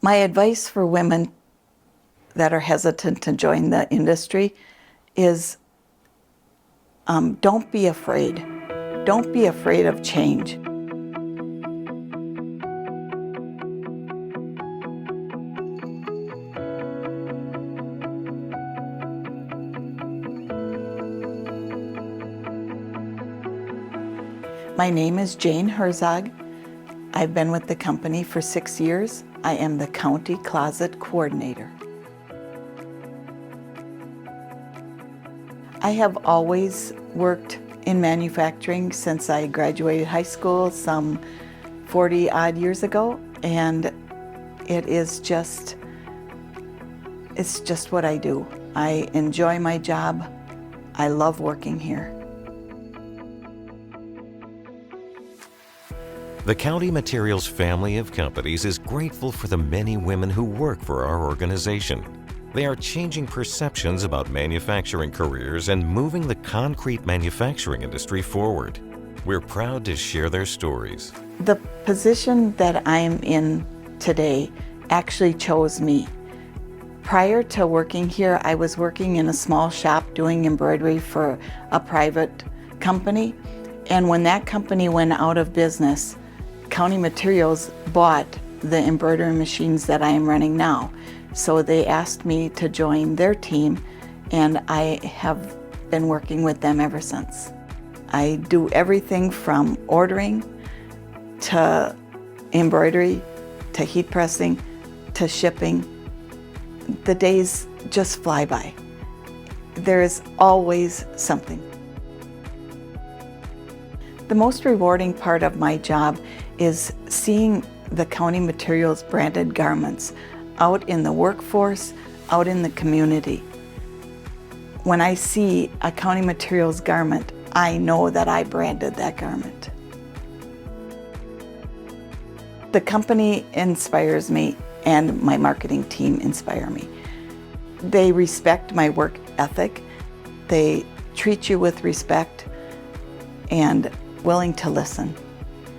My advice for women that are hesitant to join the industry is don't be afraid. Don't be afraid of change. My name is Jane Herzog. I've been with the company for 6 years. I am the County Closet Coordinator. I have always worked in manufacturing since I graduated high school some 40 odd years ago, and it's just what I do. I enjoy my job. I love working here. The County Materials family of companies is grateful for the many women who work for our organization. They are changing perceptions about manufacturing careers and moving the concrete manufacturing industry forward. We're proud to share their stories. The position that I'm in today actually chose me. Prior to working here, I was working in a small shop doing embroidery for a private company. And when that company went out of business, County Materials bought the embroidery machines that I am running now. So they asked me to join their team, and I have been working with them ever since. I do everything from ordering to embroidery to heat pressing to shipping. The days just fly by. There is always something. The most rewarding part of my job is seeing the County Materials branded garments out in the workforce, out in the community. When I see a County Materials garment, I know that I branded that garment. The company inspires me, and my marketing team inspire me. They respect my work ethic. They treat you with respect and willing to listen,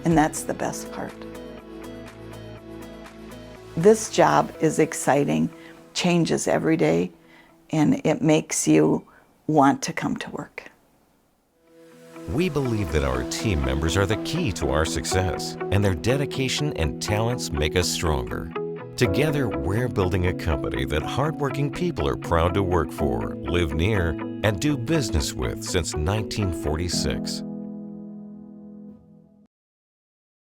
and that's the best part. This job is exciting, changes every day, and it makes you want to come to work. We believe that our team members are the key to our success, and their dedication and talents make us stronger. Together, we're building a company that hardworking people are proud to work for, live near, and do business with since 1946.